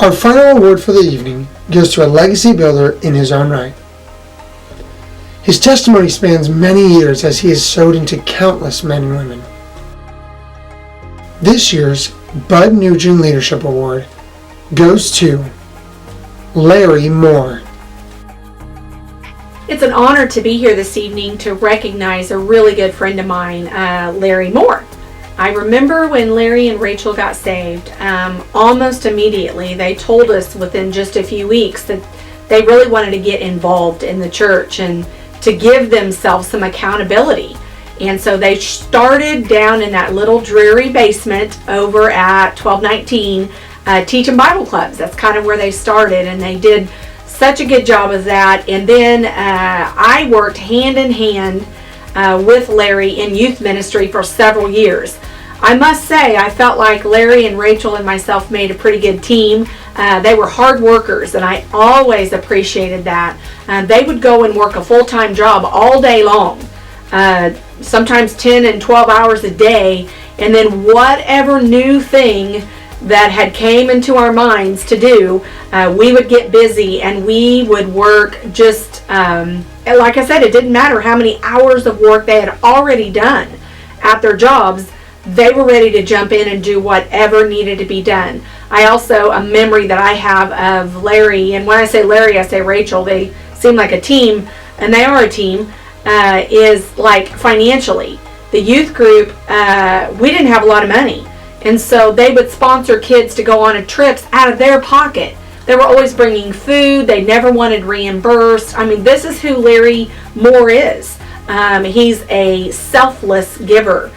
Our final award for the evening goes to a legacy builder in his own right. His testimony spans many years as he has sowed into countless men and women. This year's Budd Nugen Leadership Award goes to Larry Moore. It's an honor to be here this evening to recognize a really good friend of mine, Larry Moore. I remember when Larry and Rachel got saved, almost immediately they told us within just a few weeks that they really wanted to get involved in the church and to give themselves some accountability. And so they started down in that little dreary basement over at 1219 teaching Bible clubs. That's kind of where they started, and they did such a good job of that. And then I worked hand in hand with Larry in youth ministry for several years. I must say, I felt like Larry and Rachel and myself made a pretty good team. They were hard workers, and I always appreciated that. They would go and work a full-time job all day long, sometimes 10 and 12 hours a day, and then whatever new thing that had came into our minds to do, we would get busy and we would work just, like I said, it didn't matter how many hours of work they had already done at their jobs. They were ready to jump in and do whatever needed to be done. I also, a memory that I have of Larry, and when I say Larry, I say Rachel, they seem like a team, and they are a team, is like financially. The youth group, we didn't have a lot of money, and so they would sponsor kids to go on trips out of their pocket. They were always bringing food. They never wanted reimbursed. I mean, this is who Larry Moore is. He's a selfless giver.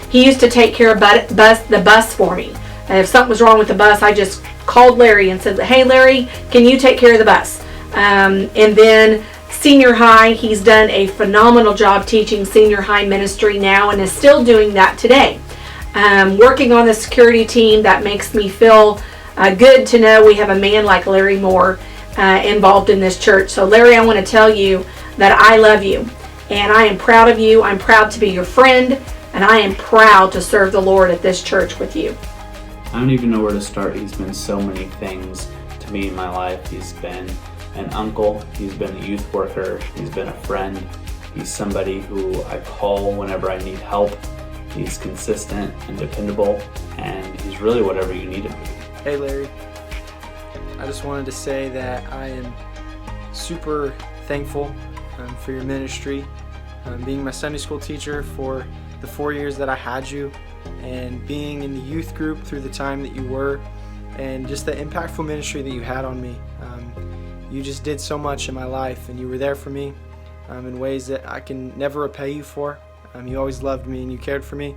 He used to take care of the bus for me. If something was wrong with the bus, I just called Larry and said, "Hey Larry, can you take care of the bus?" And then senior high, he's done a phenomenal job teaching senior high ministry now and is still doing that today. Working on the security team, that makes me feel good to know we have a man like Larry Moore involved in this church. So Larry, I want to tell you that I love you and I am proud of you. I'm proud to be your friend, and I am proud to serve the Lord at this church with you. I don't even know where to start. He's been so many things to me in my life. He's been an uncle, he's been a youth worker, he's been a friend, he's somebody who I call whenever I need help. He's consistent and dependable, and he's really whatever you need him to be. Hey Larry, I just wanted to say that I am super thankful for your ministry, being my Sunday school teacher for the 4 years that I had you, and being in the youth group through the time that you were, and just the impactful ministry that you had on me. You just did so much in my life, and you were there for me in ways that I can never repay you for. You always loved me and you cared for me,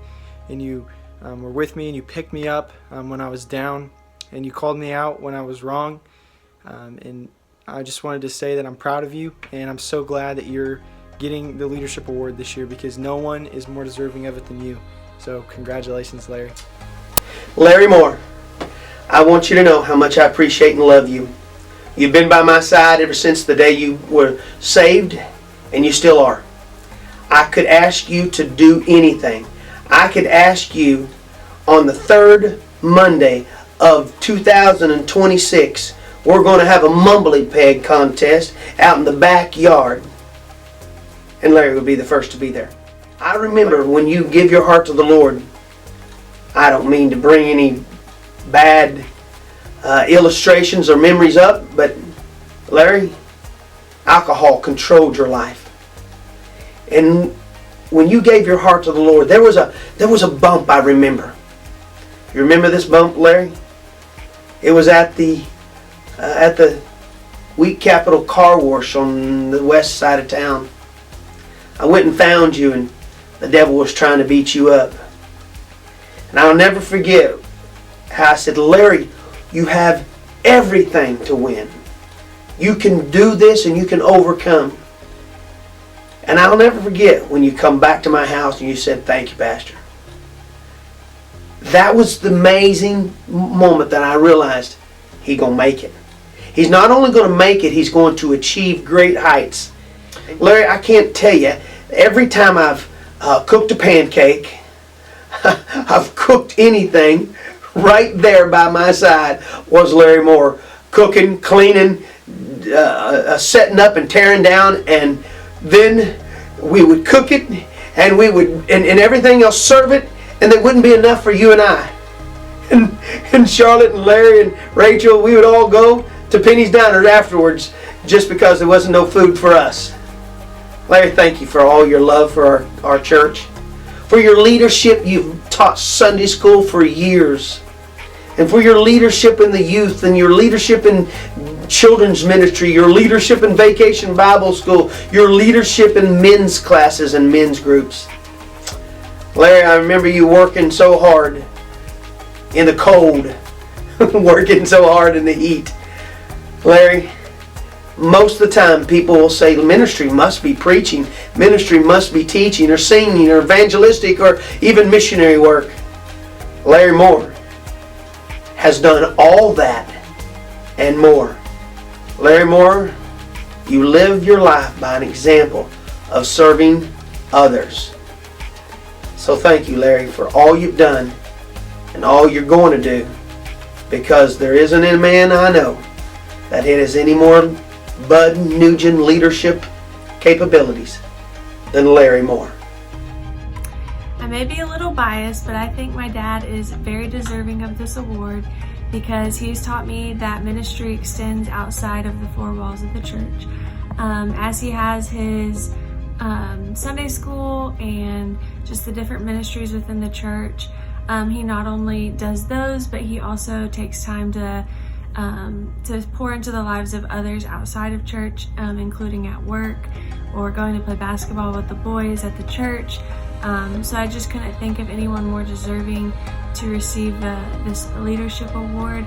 and you were with me and you picked me up when I was down, and you called me out when I was wrong. And I just wanted to say that I'm proud of you, and I'm so glad that you're getting the Leadership Award this year, because no one is more deserving of it than you. So congratulations, Larry. Larry Moore, I want you to know how much I appreciate and love you. You've been by my side ever since the day you were saved, and you still are. I could ask you to do anything. I could ask you on the third Monday of 2026, we're going to have a mumbly peg contest out in the backyard, and Larry would be the first to be there. I remember when you give your heart to the Lord, I don't mean to bring any bad illustrations or memories up, but Larry, alcohol controlled your life. And when you gave your heart to the Lord, there was a bump, I remember. You remember this bump, Larry? It was at the Wheat Capital Car Wash on the west side of town. I went and found you, and the devil was trying to beat you up. And I'll never forget how I said, Larry, you have everything to win. You can do this and you can overcome. And I'll never forget when you come back to my house and you said, "Thank you, Pastor." That was the amazing moment that I realized he's going to make it. He's not only going to make it, he's going to achieve great heights. Larry, I can't tell you, every time I've cooked a pancake, I've cooked anything, right there by my side was Larry Moore, cooking, cleaning, setting up and tearing down, and then we would cook it, and we would and everything else, serve it, and there wouldn't be enough for you and I. And Charlotte and Larry and Rachel, we would all go to Penny's Diner afterwards just because there wasn't no food for us. Larry, thank you for all your love for our church. For your leadership, you've taught Sunday school for years. And for your leadership in the youth, and your leadership in children's ministry, your leadership in Vacation Bible School, your leadership in men's classes and men's groups. Larry, I remember you working so hard in the cold, working so hard in the heat. Larry, most of the time people will say ministry must be preaching, ministry must be teaching or singing or evangelistic or even missionary work. Larry Moore has done all that and more. Larry Moore, you live your life by an example of serving others. So thank you, Larry, for all you've done and all you're going to do, because there isn't a man I know that has any more Budd Nugen leadership capabilities than Larry Moore. I may be a little biased, but I think my dad is very deserving of this award because he's taught me that ministry extends outside of the four walls of the church. As he has his Sunday school and just the different ministries within the church, he not only does those, but he also takes time to pour into the lives of others outside of church, including at work or going to play basketball with the boys at the church. So I just couldn't think of anyone more deserving to receive this leadership award.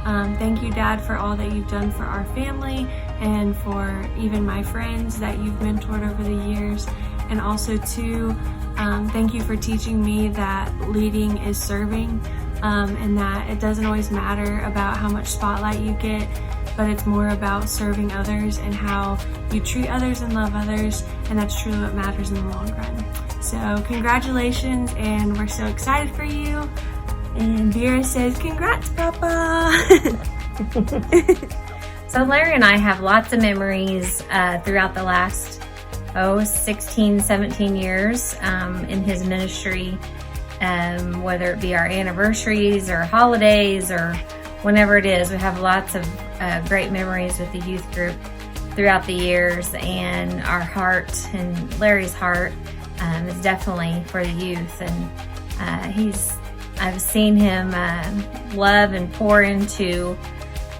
Thank you, Dad, for all that you've done for our family and for even my friends that you've mentored over the years. And also, too, thank you for teaching me that leading is serving, and that it doesn't always matter about how much spotlight you get, but it's more about serving others and how you treat others and love others, and that's truly what matters in the long run. So congratulations, and we're so excited for you. And Vera says, congrats, Papa. So Larry and I have lots of memories throughout the last 16, 17 years in his ministry, whether it be our anniversaries or holidays or whenever it is. We have lots of great memories with the youth group throughout the years, and our heart and Larry's heart is definitely for the youth. And I've seen him love and pour into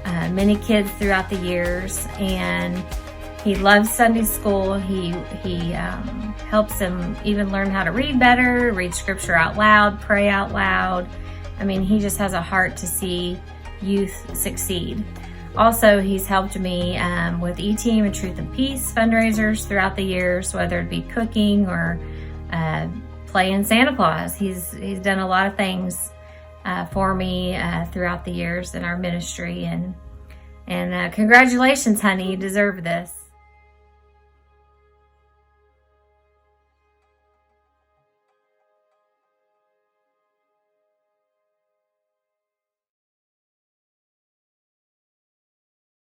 many kids throughout the years, and he loves Sunday school. He helps them even learn how to read better, read scripture out loud, pray out loud. I mean, he just has a heart to see youth succeed. Also, he's helped me with E-Team and Truth and Peace fundraisers throughout the years, whether it be cooking or playing Santa Claus. He's done a lot of things for me throughout the years in our ministry, and congratulations, honey, you deserve this.